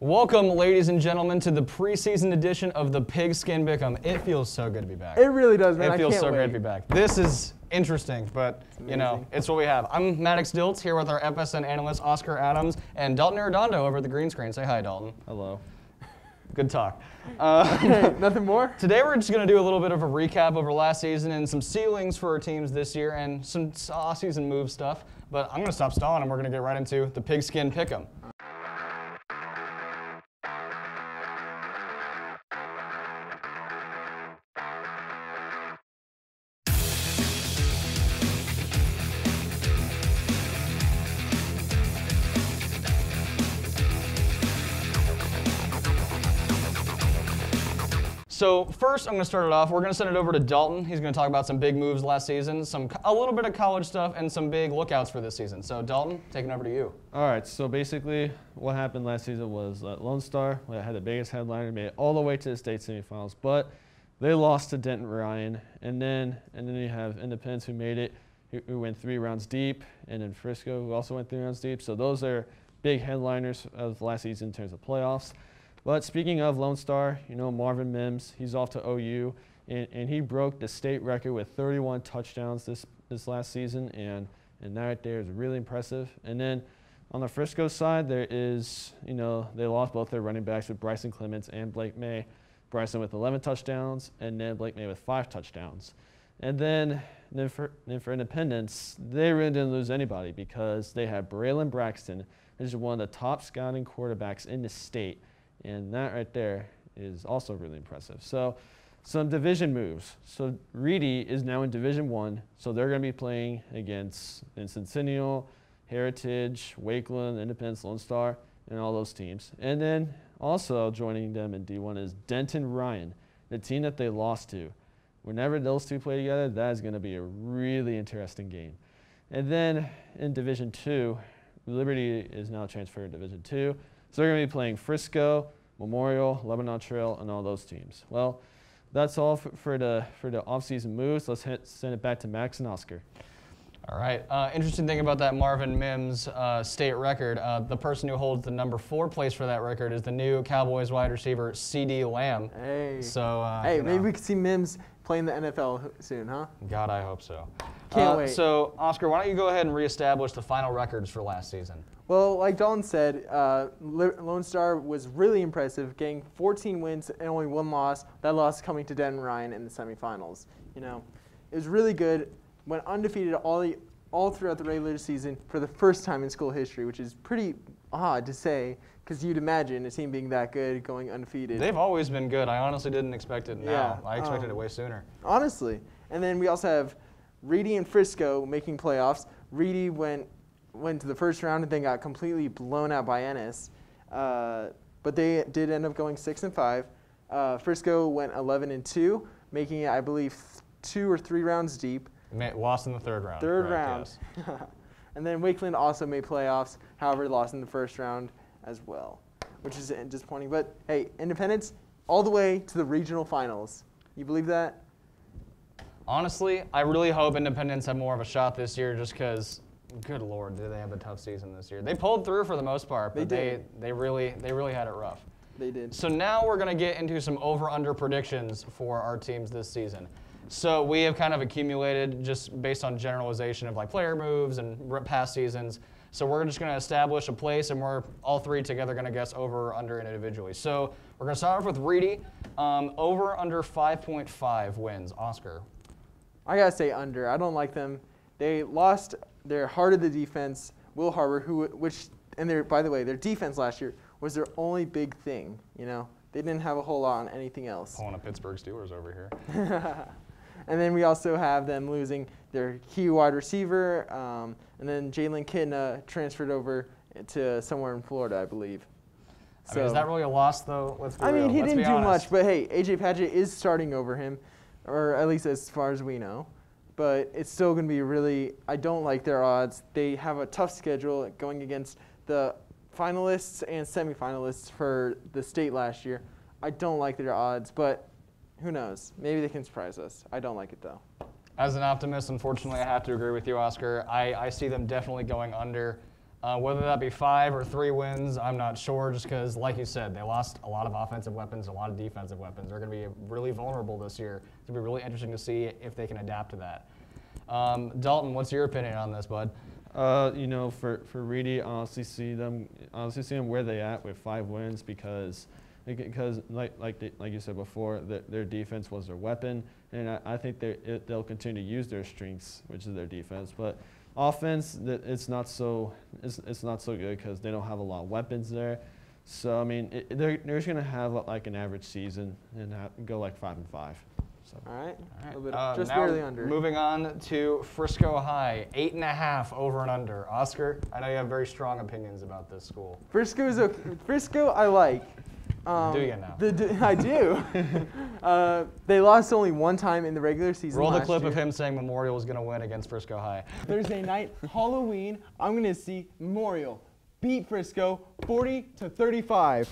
Welcome, ladies and gentlemen, to the preseason edition of the Pigskin Pick Em. It feels so good to be back. It really does, man. It feels so wait. great to be back. This is interesting, but you know, it's what we have. I'm Maddox Diltz here with our FSN analyst Oscar Adams and Dalton Arredondo over at the green screen. Say hi, Dalton. Hello. Good talk. Nothing more? Today we're just going to do a little bit of a recap over last season and some ceilings for our teams this year and some off-season move stuff. But I'm going to stop stalling and we're going to get right into the Pigskin Pick Em. So first, I'm going to start it off. We're going to send it over to Dalton. He's going to talk about some big moves last season, a little bit of college stuff, and some big lookouts for this season. So Dalton, taking it over to you. All right, so basically what happened last season was Lone Star had the biggest headliner, made it all the way to the state semifinals, but they lost to Denton Ryan. And then you have Independence who made it, who went 3 rounds deep, and then Frisco who also went 3 rounds deep. So those are big headliners of last season in terms of playoffs. But speaking of Lone Star, you know, Marvin Mims, he's off to OU, and he broke the state record with 31 touchdowns this last season, and that right there is really impressive. And then on the Frisco side, there is, you know, they lost both their running backs with Bryson Clements and Blake May. Bryson with 11 touchdowns, and then Blake May with 5 touchdowns. And then for Independence, they really didn't lose anybody because they had Braylon Braxton, who's is one of the top scouting quarterbacks in the state. And that right there is also really impressive. So some division moves. So Reedy is now in Division I, so they're going to be playing against Centennial, Heritage, Wakeland, Independence, Lone Star, and all those teams. And then also joining them in D1 is Denton Ryan, the team that they lost to. Whenever those two play together, that is going to be a really interesting game. And then in Division II, Liberty is now transferred to Division II. So they're going to be playing Frisco, Memorial, Lebanon Trail, and all those teams. Well, that's all for the offseason moves. Let's send it back to Max and Oscar. All right. Interesting thing about that Marvin Mims state record, the person who holds the number 4 place for that record is the new Cowboys wide receiver, C.D. Lamb. Hey. So, hey, maybe we could see Mims playing the NFL soon, huh? God, I hope so. Can't wait. So, Oscar, why don't you go ahead and reestablish the final records for last season? Well, like Dalton said, Lone Star was really impressive, getting 14 wins and only 1 loss. That loss coming to Denton Ryan in the semifinals. You know, it was really good. Went undefeated all throughout the regular season for the first time in school history, which is pretty odd to say because you'd imagine a team being that good going undefeated. They've always been good. I honestly didn't expect it now. Yeah, I expected it way sooner. Honestly. And then we also have Reedy and Frisco making playoffs. Reedy went to the first round and then got completely blown out by Ennis. But they did end up going 6-5. Frisco went 11-2, making it, I believe, 2 or 3 rounds deep. Lost in the 3rd round. Third round. Yes. And then Wakeland also made playoffs, however, lost in the 1st round as well, which is disappointing. But, hey, Independence all the way to the regional finals. You believe that? Honestly, I really hope Independence have more of a shot this year just because, good Lord, did they have a tough season this year. They pulled through for the most part, but they really had it rough. They did. So now we're going to get into some over-under predictions for our teams this season. So we have kind of accumulated just based on generalization of like player moves and past seasons. So we're just going to establish a place, and we're all 3 together going to guess over or under individually. So we're going to start off with Reedy. Over under 5.5 wins. Oscar. I got to say under. I don't like them. They lost their heart of the defense, Will Harbor, by the way, their defense last year was their only big thing. You know, they didn't have a whole lot on anything else. Pulling a Pittsburgh Steelers over here. And then we also have them losing their key wide receiver, and then Jalen Kidna transferred over to somewhere in Florida, I believe. I mean, is that really a loss, though? I mean, he didn't do much, but hey, A.J. Padgett is starting over him, or at least as far as we know. But it's still going to be really – I don't like their odds. They have a tough schedule going against the finalists and semifinalists for the state last year. I don't like their odds, but – who knows? Maybe they can surprise us. I don't like it, though. As an optimist, unfortunately, I have to agree with you, Oscar. I see them definitely going under. Whether that be 5 or 3 wins, I'm not sure, just because, like you said, they lost a lot of offensive weapons, a lot of defensive weapons. They're going to be really vulnerable this year. It's going to be really interesting to see if they can adapt to that. Dalton, what's your opinion on this, bud? You know, for Reedy, honestly see them where they at with 5 wins because like you said before, their defense was their weapon, and I think they'll continue to use their strengths, which is their defense. But offense, it's not so good because they don't have a lot of weapons there. So I mean, they're just gonna have like an average season and go like 5-5. So. All right. A little bit, Now just barely under. Moving on to Frisco High, 8.5 over and under. Oscar, I know you have very strong opinions about this school. Frisco's okay. Frisco, I like. Do you now? I do. They lost only one time in the regular season. Roll the last clip year. of him saying Memorial is going to win against Frisco High. Thursday night, Halloween, I'm going to see Memorial beat Frisco 40-35.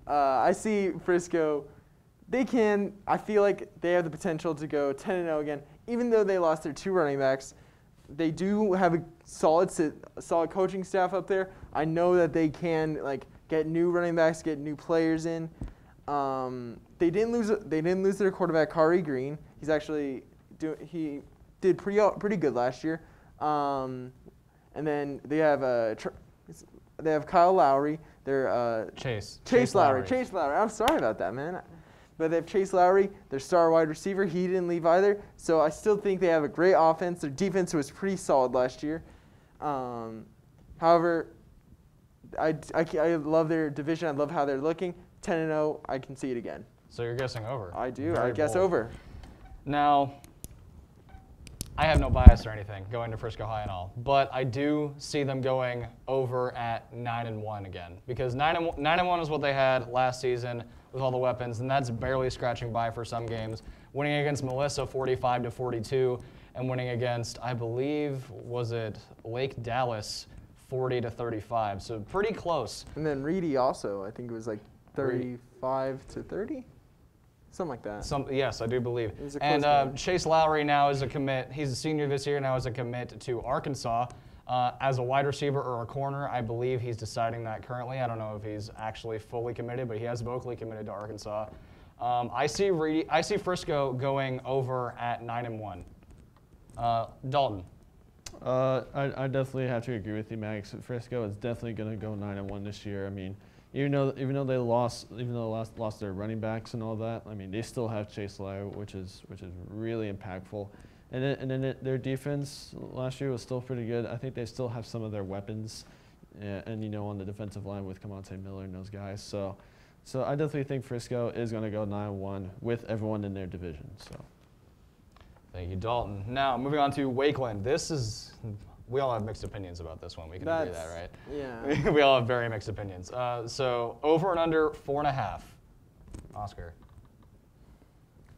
I see Frisco. I feel like they have the potential to go 10-0 again. Even though they lost their 2 running backs, they do have a solid coaching staff up there. I know that they can get new running backs, get new players in. They didn't lose their quarterback Kari Green. He's actually he did pretty good last year. And then they have Kyle Lowry. They're Chase Lowry. Chase Lowry. I'm sorry about that, man. But they have Chase Lowry, their star wide receiver. He didn't leave either. So I still think they have a great offense. Their defense was pretty solid last year. However, I love their division. I love how they're looking. 10-0, I can see it again. So you're guessing over? I do. Very I guess bold. over. Now, I have no bias or anything going to Frisco High and all, but I do see them going over at 9-1 again, because 9-1 is what they had last season with all the weapons, and that's barely scratching by for some games. Winning against Melissa 45-42, and winning against, I believe, was it Lake Dallas 40-35, so pretty close. And then Reedy also, I think it was like 35-30. Something like that. Yes, I do believe. It was a close game. Chase Lowry now is a commit. He's a senior this year, now is a commit to Arkansas. As a wide receiver or a corner, I believe he's deciding that currently. I don't know if he's actually fully committed, but he has vocally committed to Arkansas. I see Frisco going over at 9-1. Dalton. I definitely have to agree with you, Max. Frisco is definitely going to go 9-1 this year. I mean, even though they lost their running backs and all that, I mean, they still have Chase Lowry, which is really impactful. And then their defense last year was still pretty good. I think they still have some of their weapons, and on the defensive line with Camonte Miller and those guys. So I definitely think Frisco is going to go 9-1 with everyone in their division. So. Thank you, Dalton. Now, moving on to Wakeland. We all have mixed opinions about this one. We can agree that, right? Yeah. We all have very mixed opinions. So over and under 4.5. Oscar.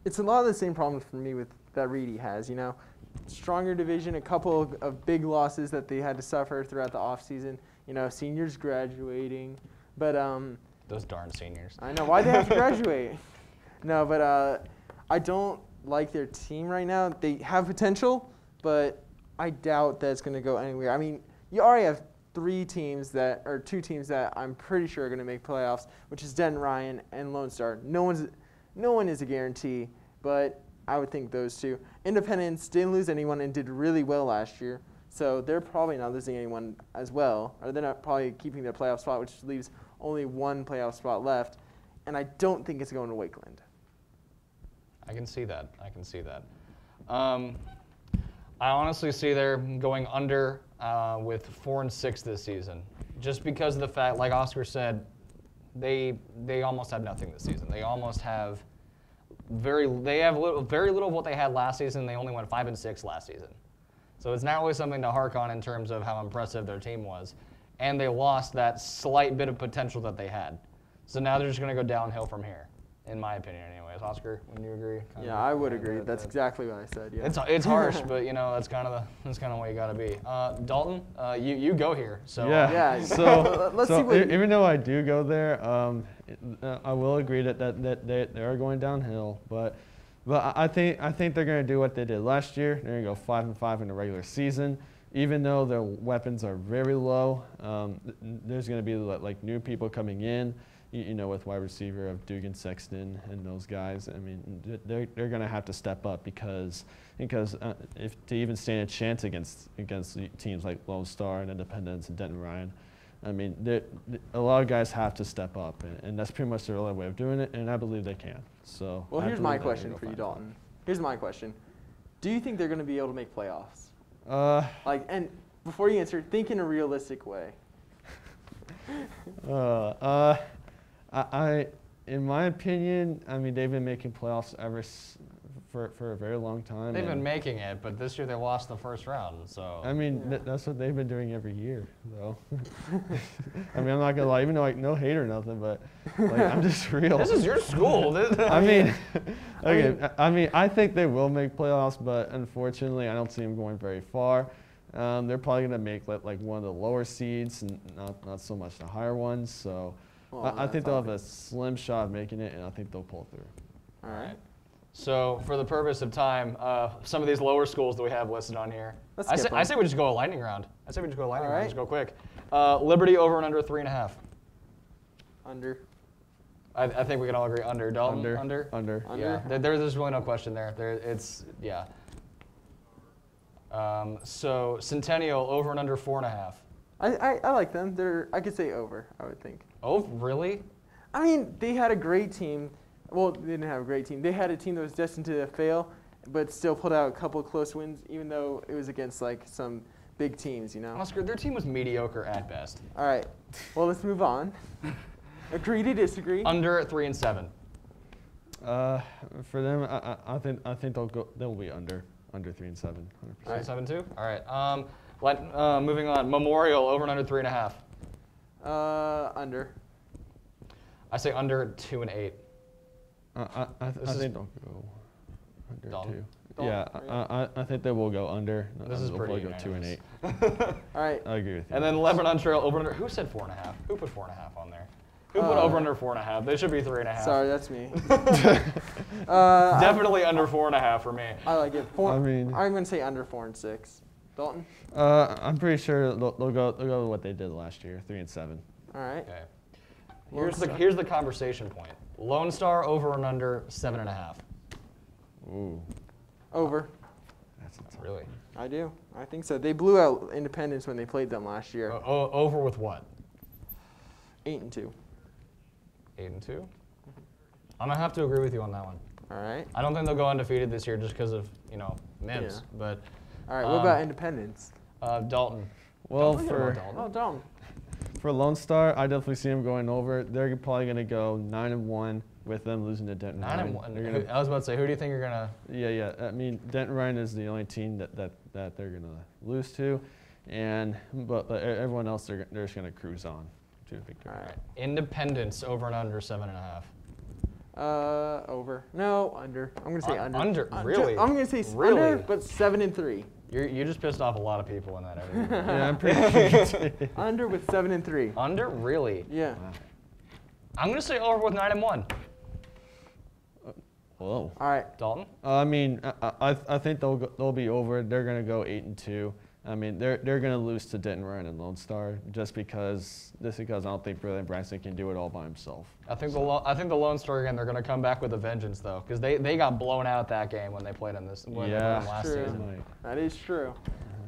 It's a lot of the same problems for me with that Reedy has. Stronger division, a couple of big losses that they had to suffer throughout the offseason. Seniors graduating, but Those darn seniors. I know why they have to graduate. No, but I don't like their team right now. They have potential, but I doubt that it's going to go anywhere. I mean, you already have 2 teams that I'm pretty sure are going to make playoffs, which is Denton Ryan and Lone Star. No one is a guarantee, but I would think those 2. Independence didn't lose anyone and did really well last year, so they're probably not losing anyone as well, or they're not probably keeping their playoff spot, which leaves only 1 playoff spot left, and I don't think it's going to Wakeland. I can see that. I honestly see they're going under with 4-6 this season, just because of the fact, like Oscar said, they almost have nothing this season. They almost have very little of what they had last season. They only went 5-6 last season, so it's not really something to hark on in terms of how impressive their team was, and they lost that slight bit of potential that they had. So now they're just going to go downhill from here, in my opinion, anyways. Oscar, wouldn't you agree? Yeah, I would agree. That's exactly what I said. Yeah. It's harsh, but that's kind of what you got to be. Dalton, you go here. So yeah. So let's see what. Even though I do go there, I will agree that they are going downhill. But But I think they're going to do what they did last year. They're going to go 5-5 in the regular season. Even though their weapons are very low, there's going to be like new people coming in. With wide receiver of Dugan, Sexton, and those guys. I mean, they're going to have to step up because if to even stand a chance against teams like Lone Star and Independence and Denton Ryan, I mean, a lot of guys have to step up, and that's pretty much their only way of doing it, and I believe they can. So. Well, here's my question for you, Dalton. Here's my question: do you think they're going to be able to make playoffs? And before you answer, think in a realistic way. In my opinion, I mean, they've been making playoffs for a very long time. They've been making it, but this year they lost the first round. So I mean, that's what they've been doing every year, though. I mean, I'm not gonna lie, even though like no hate or nothing, but like I'm just real. This is your school. I think they will make playoffs, but unfortunately, I don't see them going very far. They're probably gonna make like one of the lower seeds, and not so much the higher ones. So. Well, I think they'll have a slim shot of making it, and I think they'll pull through. All right. So for the purpose of time, some of these lower schools that we have listed on here, I say we just go a lightning round. Just go quick. Liberty over and under 3.5. Under. I think we can all agree under. Dalton, under. Yeah. There's really no question there. Yeah. So Centennial over and under 4.5. I like them. I could say over, I would think. Oh, really? I mean, they had a great team. Well, they didn't have a great team. They had a team that was destined to fail, but still pulled out a couple of close wins, even though it was against like some big teams, Oscar, their team was mediocre at best. All right. Well, let's move on. Agree to disagree. Under 3 and 7. For them, I think they'll be under 3 and 7. 100%. All right, 7 2. All right. Moving on. Memorial over and under 3.5. Under. I say under 2 and 8. I think they'll go under Dalton. 2. Yeah, I think they will go under. This is pretty go 2 and 8. All right. I agree with you. And then Lebanon Trail over under. Who said 4.5? Who put 4.5 on there? Who put over under 4.5? They should be 3.5. Sorry, that's me. Definitely under 4.5 for me. I like it. I'm going to say under 4 and 6. Dalton? I'm pretty sure they'll go with what they did last year, 3 and 7. All right. Okay. Here's the conversation point. Lone Star over and under 7.5. Ooh. Over. That's really. I do. I think so. They blew out Independence when they played them last year. Over with what? 8 and 2. 8 and 2. I'm gonna have to agree with you on that one. All right. I don't think they'll go undefeated this year just because of Mims. Yeah. But. All right. What about Independence? Dalton. Well, Dalton. For Lone Star, I definitely see them going over. They're probably going to go 9-1 with them losing to Denton Ryan. 9-1. I was about to say, who do you think you're gonna? Yeah. I mean, Denton Ryan is the only team that they're going to lose to, but everyone else they're just going to cruise on to a victory. All right. Independence over and under 7.5. Over. No, under. I'm going to say under. Under. Really? I'm going to say under, but 7 and 3. You just pissed off a lot of people in that area. Yeah, I'm pretty sure. Under with 7 and 3. Under? Really? Yeah. Wow. I'm going to say over with 9 and 1. Whoa. All right. Dalton? I mean, I think they'll be over. They're going to go 8 and 2. I mean, they're going to lose to Denton Ryan and Lone Star just because I don't think Brilliant Branson can do it all by himself. I think the Lone Star again. They're going to come back with a vengeance though, because they got blown out that game when they played in last season. That is true.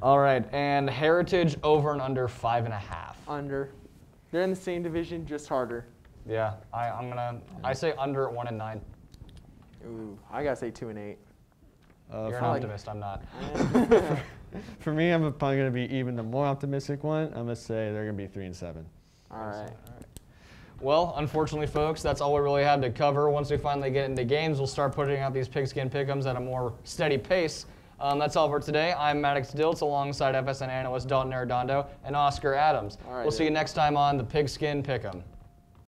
All right, and Heritage over and under 5.5. Under. They're in the same division, just harder. Yeah, I say under at 1 and 9. Ooh, I gotta say 2 and 8. You're an optimist. I'm not. For me, I'm probably going to be even the more optimistic one. I'm going to say they're going to be 3 and 7. All right. Well, unfortunately, folks, that's all we really have to cover. Once we finally get into games, we'll start putting out these Pigskin Pick Ems at a more steady pace. That's all for today. I'm Maddox Diltz alongside FSN analyst Dalton Arredondo and Oscar Adams. All right, we'll see you next time on the Pigskin Pick Em.